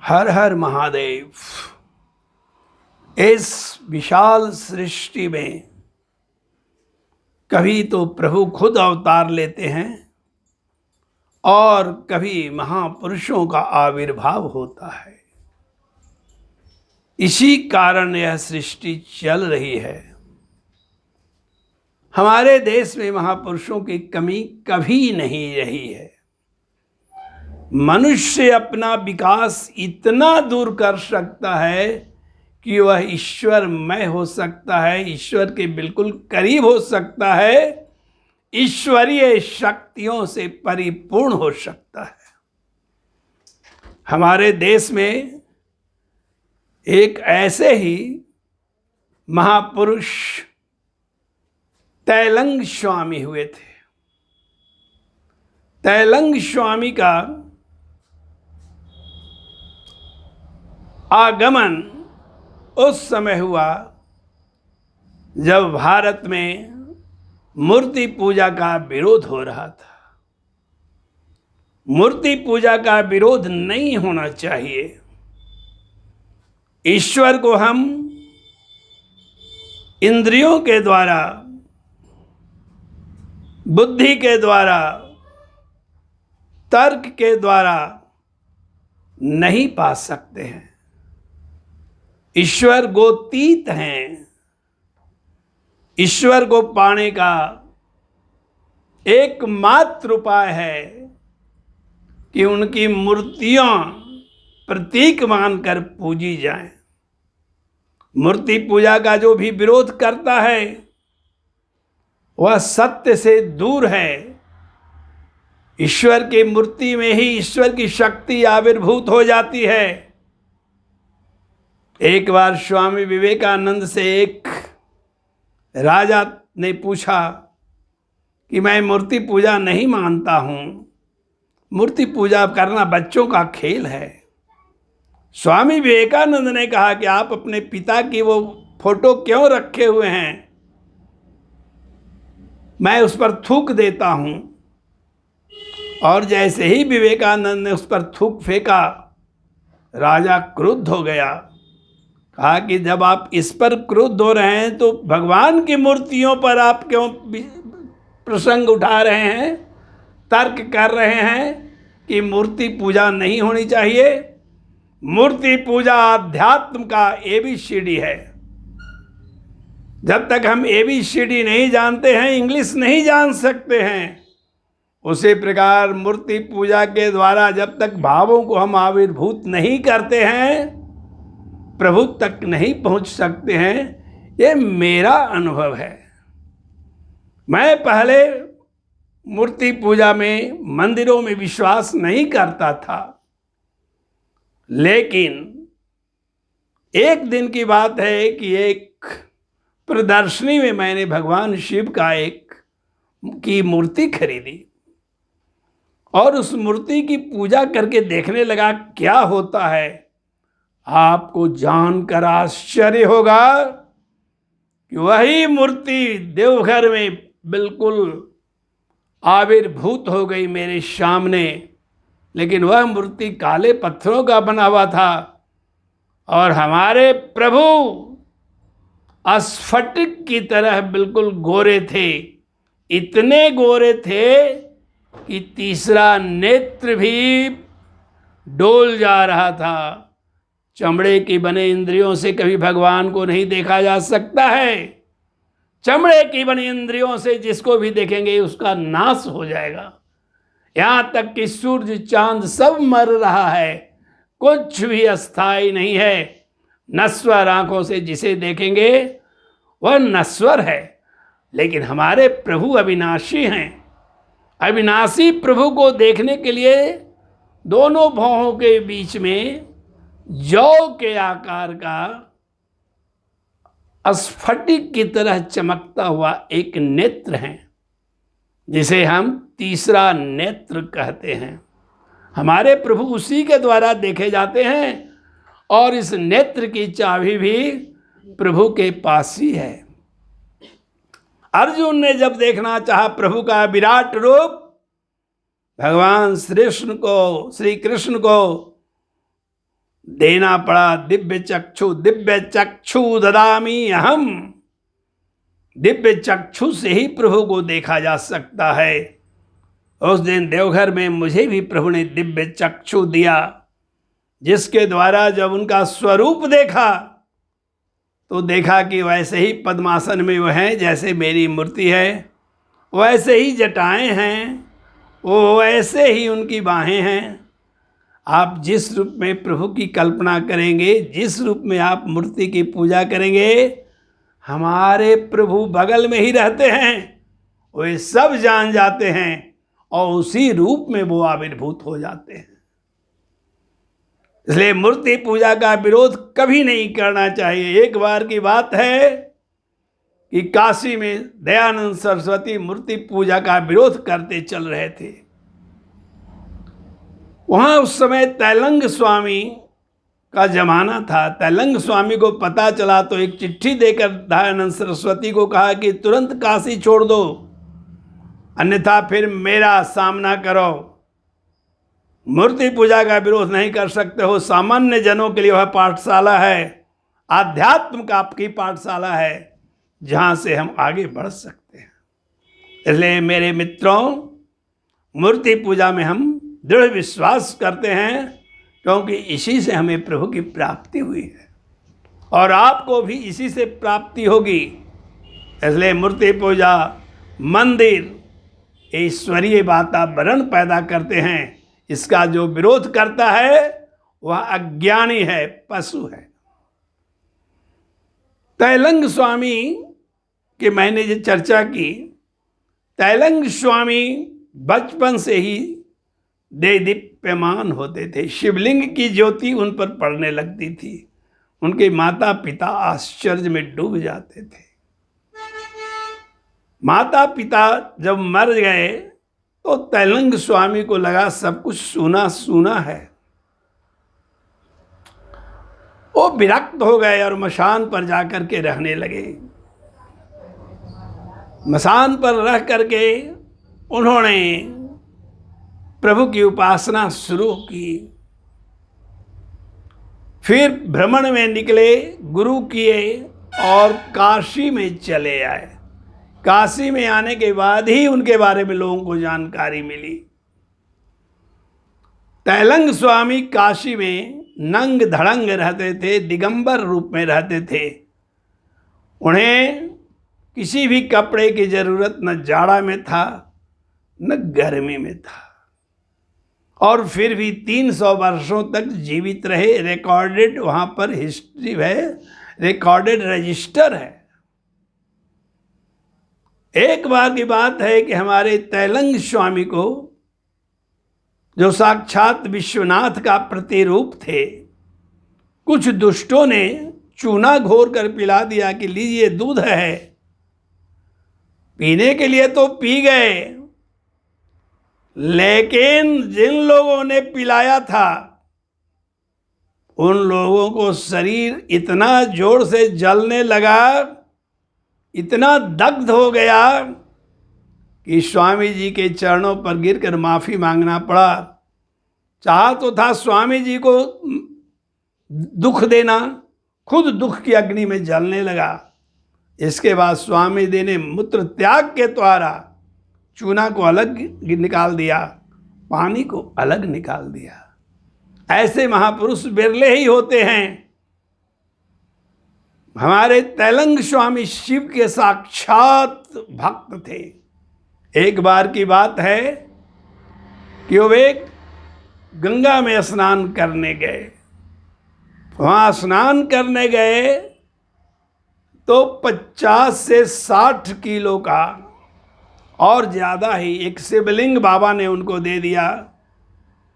हर हर महादेव। इस विशाल सृष्टि में कभी तो प्रभु खुद अवतार लेते हैं और कभी महापुरुषों का आविर्भाव होता है। इसी कारण यह सृष्टि चल रही है। हमारे देश में महापुरुषों की कमी कभी नहीं रही है। मनुष्य अपना विकास इतना दूर कर सकता है कि वह ईश्वरमय हो सकता है, ईश्वर के बिल्कुल करीब हो सकता है, ईश्वरीय शक्तियों से परिपूर्ण हो सकता है। हमारे देश में एक ऐसे ही महापुरुष तैलंग स्वामी हुए थे। तैलंग स्वामी का आगमन उस समय हुआ जब भारत में मूर्ति पूजा का विरोध हो रहा था। मूर्ति पूजा का विरोध नहीं होना चाहिए। ईश्वर को हम इंद्रियों के द्वारा, बुद्धि के द्वारा, तर्क के द्वारा नहीं पा सकते हैं। ईश्वर गोतीत हैं। ईश्वर को पाने का एकमात्र उपाय है कि उनकी मूर्तियां प्रतीक मानकर पूजी जाएं। मूर्ति पूजा का जो भी विरोध करता है वह सत्य से दूर है। ईश्वर की मूर्ति में ही ईश्वर की शक्ति आविर्भूत हो जाती है। एक बार स्वामी विवेकानंद से एक राजा ने पूछा कि मैं मूर्ति पूजा नहीं मानता हूँ, मूर्ति पूजा करना बच्चों का खेल है। स्वामी विवेकानंद ने कहा कि आप अपने पिता की वो फोटो क्यों रखे हुए हैं, मैं उस पर थूक देता हूँ। और जैसे ही विवेकानंद ने उस पर थूक फेंका, राजा क्रुद्ध हो गया। कहा कि जब आप इस पर क्रुद्ध हो रहे हैं तो भगवान की मूर्तियों पर आप क्यों प्रसंग उठा रहे हैं, तर्क कर रहे हैं कि मूर्ति पूजा नहीं होनी चाहिए। मूर्ति पूजा अध्यात्म का ABCD है। जब तक हम ABCD नहीं जानते हैं, इंग्लिश नहीं जान सकते हैं। उसी प्रकार मूर्ति पूजा के द्वारा जब तक भावों को हम आविर्भूत नहीं करते हैं, प्रभु तक नहीं पहुंच सकते हैं। ये मेरा अनुभव है। मैं पहले मूर्ति पूजा में, मंदिरों में विश्वास नहीं करता था, लेकिन एक दिन की बात है कि एक प्रदर्शनी में मैंने भगवान शिव का की मूर्ति खरीदी और उस मूर्ति की पूजा करके देखने लगा क्या होता है। आपको जानकर आश्चर्य होगा कि वही मूर्ति देवघर में बिल्कुल आविर्भूत हो गई मेरे सामने, लेकिन वह मूर्ति काले पत्थरों का बना हुआ था और हमारे प्रभु स्फटिक की तरह बिल्कुल गोरे थे। इतने गोरे थे कि तीसरा नेत्र भी डोल जा रहा था। चमड़े की बने इंद्रियों से कभी भगवान को नहीं देखा जा सकता है। चमड़े की बनी इंद्रियों से जिसको भी देखेंगे उसका नाश हो जाएगा। यहाँ तक कि सूर्य चांद सब मर रहा है, कुछ भी अस्थाई नहीं है। नश्वर आंखों से जिसे देखेंगे वह नश्वर है, लेकिन हमारे प्रभु अविनाशी हैं। अविनाशी प्रभु को देखने के लिए दोनों भौहों के बीच में जौ के आकार का स्फटिक की तरह चमकता हुआ एक नेत्र है, जिसे हम तीसरा नेत्र कहते हैं। हमारे प्रभु उसी के द्वारा देखे जाते हैं और इस नेत्र की चाबी भी प्रभु के पास ही है। अर्जुन ने जब देखना चाहा प्रभु का विराट रूप, भगवान श्री कृष्ण को देना पड़ा दिव्य चक्षु ददामी अहम। दिव्य चक्षु से ही प्रभु को देखा जा सकता है। उस दिन देवघर में मुझे भी प्रभु ने दिव्य चक्षु दिया, जिसके द्वारा जब उनका स्वरूप देखा तो देखा कि वैसे ही पद्मासन में वो हैं जैसे मेरी मूर्ति है, वैसे ही जटाएं हैं, वो वैसे ही उनकी बाहें हैं। आप जिस रूप में प्रभु की कल्पना करेंगे, जिस रूप में आप मूर्ति की पूजा करेंगे, हमारे प्रभु बगल में ही रहते हैं, वे सब जान जाते हैं और उसी रूप में वो आविर्भूत हो जाते हैं। इसलिए मूर्ति पूजा का विरोध कभी नहीं करना चाहिए। एक बार की बात है कि काशी में दयानंद सरस्वती मूर्ति पूजा का विरोध करते चल रहे थे। वहाँ उस समय तैलंग स्वामी का जमाना था। तैलंग स्वामी को पता चला तो एक चिट्ठी देकर दयानंद सरस्वती को कहा कि तुरंत काशी छोड़ दो, अन्यथा फिर मेरा सामना करो। मूर्ति पूजा का विरोध नहीं कर सकते हो। सामान्य जनों के लिए वह पाठशाला है, आध्यात्म का आपकी पाठशाला है, जहाँ से हम आगे बढ़ सकते हैं। इसलिए मेरे मित्रों, मूर्ति पूजा में हम दृढ़ विश्वास करते हैं, क्योंकि इसी से हमें प्रभु की प्राप्ति हुई है और आपको भी इसी से प्राप्ति होगी। इसलिए मूर्ति पूजा, मंदिर ईश्वरीय वातावरण पैदा करते हैं। इसका जो विरोध करता है वह अज्ञानी है, पशु है। तैलंग स्वामी की मैंने जो चर्चा की, तैलंग स्वामी बचपन से ही देदीप्यमान होते थे। शिवलिंग की ज्योति उन पर पड़ने लगती थी। उनके माता पिता आश्चर्य में डूब जाते थे। माता पिता जब मर गए तो तैलंग स्वामी को लगा सब कुछ सूना सूना है। वो विरक्त हो गए और मशान पर जाकर के रहने लगे। मशान पर रह करके उन्होंने प्रभु की उपासना शुरू की। फिर भ्रमण में निकले, गुरु किए और काशी में चले आए। काशी में आने के बाद ही उनके बारे में लोगों को जानकारी मिली। तैलंग स्वामी काशी में नंग धड़ंग रहते थे, दिगंबर रूप में रहते थे। उन्हें किसी भी कपड़े की जरूरत न जाड़ा में था न गर्मी में था, और फिर भी 300 वर्षों तक जीवित रहे। रिकॉर्डेड वहाँ पर हिस्ट्री है, रिकॉर्डेड रजिस्टर है। एक बार की बात है कि हमारे तैलंग स्वामी को, जो साक्षात विश्वनाथ का प्रतिरूप थे, कुछ दुष्टों ने चूना घोर कर पिला दिया कि लीजिए दूध है। पीने के लिए तो पी गए, लेकिन जिन लोगों ने पिलाया था उन लोगों को शरीर इतना जोर से जलने लगा, इतना दग्ध हो गया कि स्वामी जी के चरणों पर गिरकर माफ़ी मांगना पड़ा। चाहा तो था स्वामी जी को दुख देना, खुद दुख की अग्नि में जलने लगा। इसके बाद स्वामी जी ने मूत्र त्याग के द्वारा चूना को अलग निकाल दिया, पानी को अलग निकाल दिया। ऐसे महापुरुष बिरले ही होते हैं। हमारे तैलंग स्वामी शिव के साक्षात भक्त थे। एक बार की बात है कि वो एक गंगा में स्नान करने गए। वहाँ स्नान करने गए तो 50 से 60 किलो का और ज़्यादा ही एक शिवलिंग बाबा ने उनको दे दिया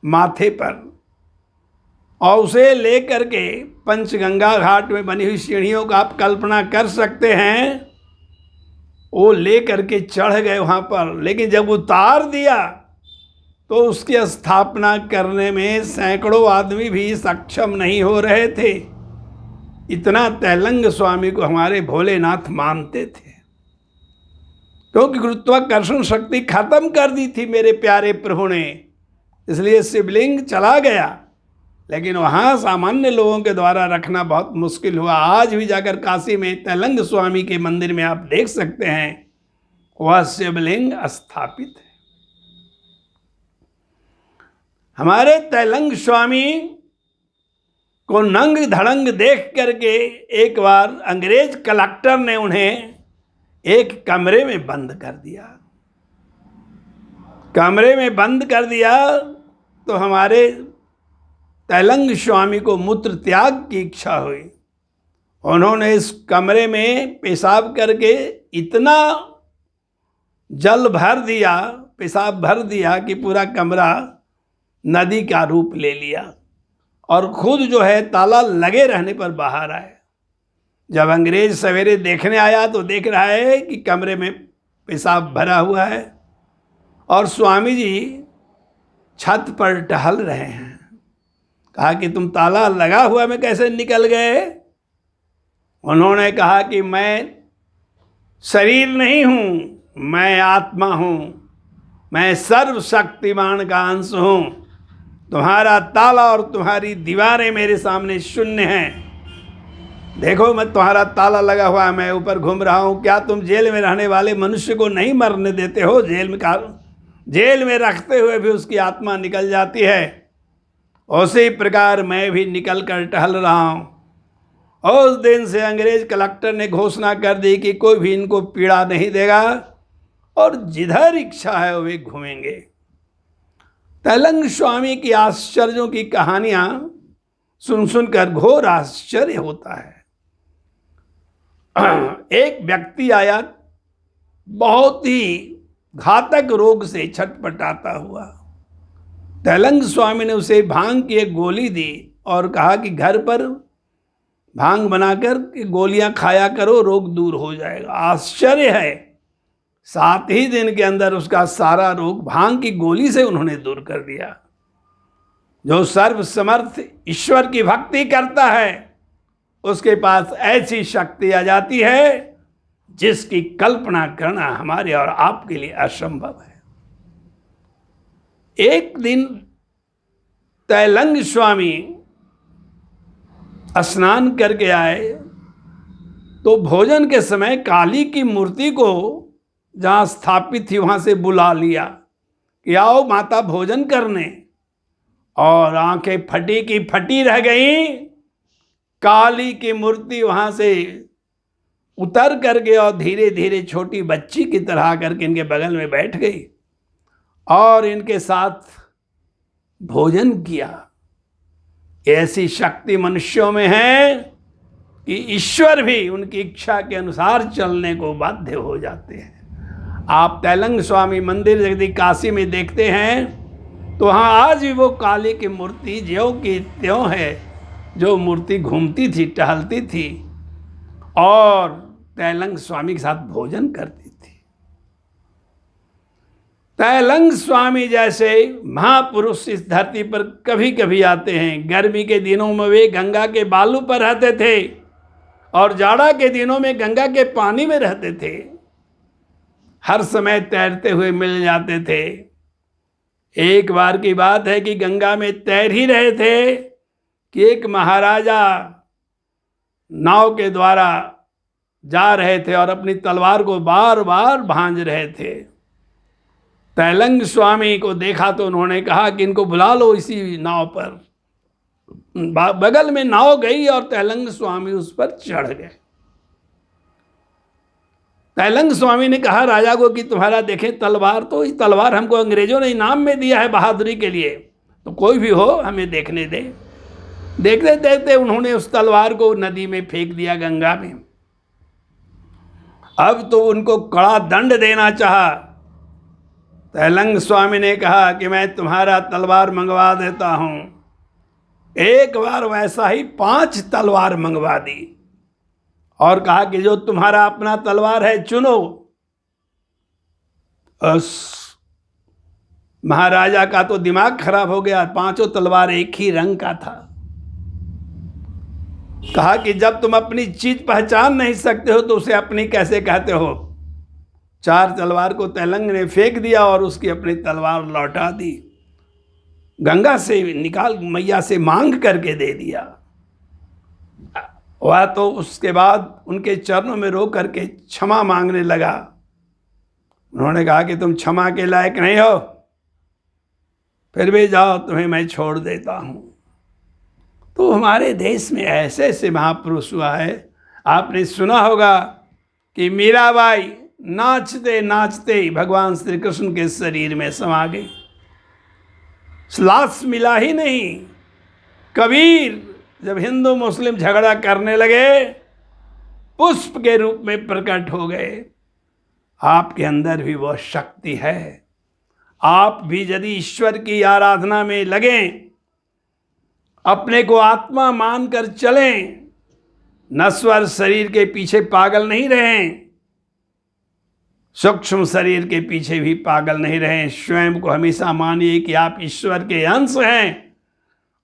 माथे पर, और उसे लेकर के पंचगंगा घाट में बनी हुई सीढ़ियों का आप कल्पना कर सकते हैं, वो लेकर के चढ़ गए वहाँ पर। लेकिन जब उतार दिया तो उसकी स्थापना करने में सैकड़ों आदमी भी सक्षम नहीं हो रहे थे। इतना तैलंग स्वामी को हमारे भोलेनाथ मानते थे, क्योंकि गुरुत्वाकर्षण शक्ति खत्म कर दी थी मेरे प्यारे प्रभु ने। इसलिए शिवलिंग चला गया लेकिन वहाँ सामान्य लोगों के द्वारा रखना बहुत मुश्किल हुआ। आज भी जाकर काशी में तैलंग स्वामी के मंदिर में आप देख सकते हैं, वह शिवलिंग स्थापित है। हमारे तैलंग स्वामी को नंग धड़ंग देख करके एक बार अंग्रेज कलेक्टर ने उन्हें एक कमरे में बंद कर दिया। कमरे में बंद कर दिया तो हमारे तैलंग स्वामी को मूत्र त्याग की इच्छा हुई। उन्होंने इस कमरे में पेशाब करके इतना जल भर दिया, पेशाब भर दिया कि पूरा कमरा नदी का रूप ले लिया और खुद जो है ताला लगे रहने पर बाहर आए। जब अंग्रेज सवेरे देखने आया तो देख रहा है कि कमरे में पेशाब भरा हुआ है और स्वामी जी छत पर टहल रहे हैं। कहा कि तुम ताला लगा हुआ में कैसे निकल गए? उन्होंने कहा कि मैं शरीर नहीं हूँ, मैं आत्मा हूँ, मैं सर्वशक्तिमान का अंश हूँ। तुम्हारा ताला और तुम्हारी दीवारें मेरे सामने शून्य हैं। देखो मैं तुम्हारा ताला लगा हुआ है, मैं ऊपर घूम रहा हूँ। क्या तुम जेल में रहने वाले मनुष्य को नहीं मरने देते हो? जेल में रखते हुए भी उसकी आत्मा निकल जाती है। उसी प्रकार मैं भी निकल कर टहल रहा हूँ। उस दिन से अंग्रेज कलेक्टर ने घोषणा कर दी कि कोई भी इनको पीड़ा नहीं देगा और जिधर इच्छा है वे घूमेंगे। तैलंग स्वामी की आश्चर्यों की कहानियां सुन सुनकर घोर आश्चर्य होता है। एक व्यक्ति आया बहुत ही घातक रोग से छटपटाता हुआ। तैलंग स्वामी ने उसे भांग की एक गोली दी और कहा कि घर पर भांग बनाकर गोलियां खाया करो, रोग दूर हो जाएगा। आश्चर्य है, 7 ही दिन के अंदर उसका सारा रोग भांग की गोली से उन्होंने दूर कर दिया। जो सर्वसमर्थ ईश्वर की भक्ति करता है उसके पास ऐसी शक्ति आ जाती है जिसकी कल्पना करना हमारे और आपके लिए असंभव है। एक दिन तैलंग स्वामी स्नान करके आए तो भोजन के समय काली की मूर्ति को जहाँ स्थापित थी वहाँ से बुला लिया कि आओ माता भोजन करने, और आंखें फटी की फटी रह गई। काली की मूर्ति वहाँ से उतर करके और धीरे धीरे छोटी बच्ची की तरह आकर के इनके बगल में बैठ गई और इनके साथ भोजन किया। ऐसी शक्ति मनुष्यों में है कि ईश्वर भी उनकी इच्छा के अनुसार चलने को बाध्य हो जाते हैं। आप तैलंग स्वामी मंदिर यदि काशी में देखते हैं तो वहाँ आज भी वो काली की मूर्ति ज्यों की त्यों है, जो मूर्ति घूमती थी, टहलती थी और तैलंग स्वामी के साथ भोजन करती थी। तैलंग स्वामी जैसे महापुरुष इस धरती पर कभी कभी आते हैं। गर्मी के दिनों में वे गंगा के बालू पर रहते थे और जाड़ा के दिनों में गंगा के पानी में रहते थे। हर समय तैरते हुए मिल जाते थे। एक बार की बात है कि गंगा में तैर ही रहे थे कि एक महाराजा नाव के द्वारा जा रहे थे और अपनी तलवार को बार बार भांज रहे थे। तैलंग स्वामी को देखा तो उन्होंने कहा कि इनको बुला लो इसी नाव पर। बगल में नाव गई और तैलंग स्वामी उस पर चढ़ गए। तैलंग स्वामी ने कहा राजा को कि तुम्हारा देखें तलवार, तो इस तलवार हमको अंग्रेजों ने इनाम में दिया है बहादुरी के लिए, तो कोई भी हो हमें देखने दे। देखते देखते उन्होंने उस तलवार को नदी में फेंक दिया, गंगा में। अब तो उनको कड़ा दंड देना चाहा। तैलंग स्वामी ने कहा कि मैं तुम्हारा तलवार मंगवा देता हूँ। एक बार वैसा ही 5 तलवार मंगवा दी और कहा कि जो तुम्हारा अपना तलवार है चुनो। उस महाराजा का तो दिमाग खराब हो गया, 5 तलवार एक ही रंग का था। कहा कि जब तुम अपनी चीज पहचान नहीं सकते हो तो उसे अपनी कैसे कहते हो। 4 तलवार को तैलंग ने फेंक दिया और उसकी अपनी तलवार लौटा दी। गंगा से निकाल, मैया से मांग करके दे दिया। वह तो उसके बाद उनके चरणों में रो करके क्षमा मांगने लगा। उन्होंने कहा कि तुम क्षमा के लायक नहीं हो, फिर भी जाओ, तुम्हें मैं छोड़ देता हूं। तो हमारे देश में ऐसे ऐसे महापुरुष हुआ है। आपने सुना होगा कि मीराबाई नाचते नाचते भगवान श्री कृष्ण के शरीर में समा गई, श्वास मिला ही नहीं। कबीर जब हिंदू मुस्लिम झगड़ा करने लगे, पुष्प के रूप में प्रकट हो गए। आपके अंदर भी वह शक्ति है। आप भी यदि ईश्वर की आराधना में लगें, अपने को आत्मा मानकर चलें, नश्वर शरीर के पीछे पागल नहीं रहें, सूक्ष्म शरीर के पीछे भी पागल नहीं रहें। स्वयं को हमेशा मानिए कि आप ईश्वर के अंश हैं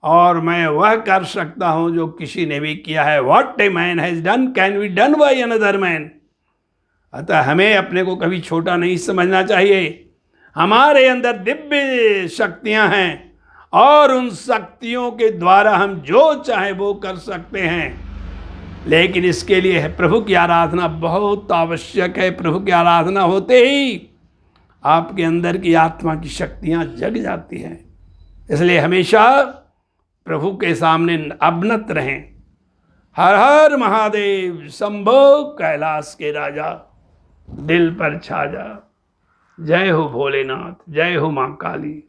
और मैं वह कर सकता हूं जो किसी ने भी किया है। What a man has done can be done by another man. अतः हमें अपने को कभी छोटा नहीं समझना चाहिए। हमारे अंदर दिव्य शक्तियां हैं और उन शक्तियों के द्वारा हम जो चाहे वो कर सकते हैं। लेकिन इसके लिए प्रभु की आराधना बहुत आवश्यक है। प्रभु की आराधना होते ही आपके अंदर की आत्मा की शक्तियां जग जाती हैं। इसलिए हमेशा प्रभु के सामने अवनत रहें। हर हर महादेव, शंभो कैलाश के राजा, दिल पर छा जा। जय हो भोलेनाथ, जय हो मां काली।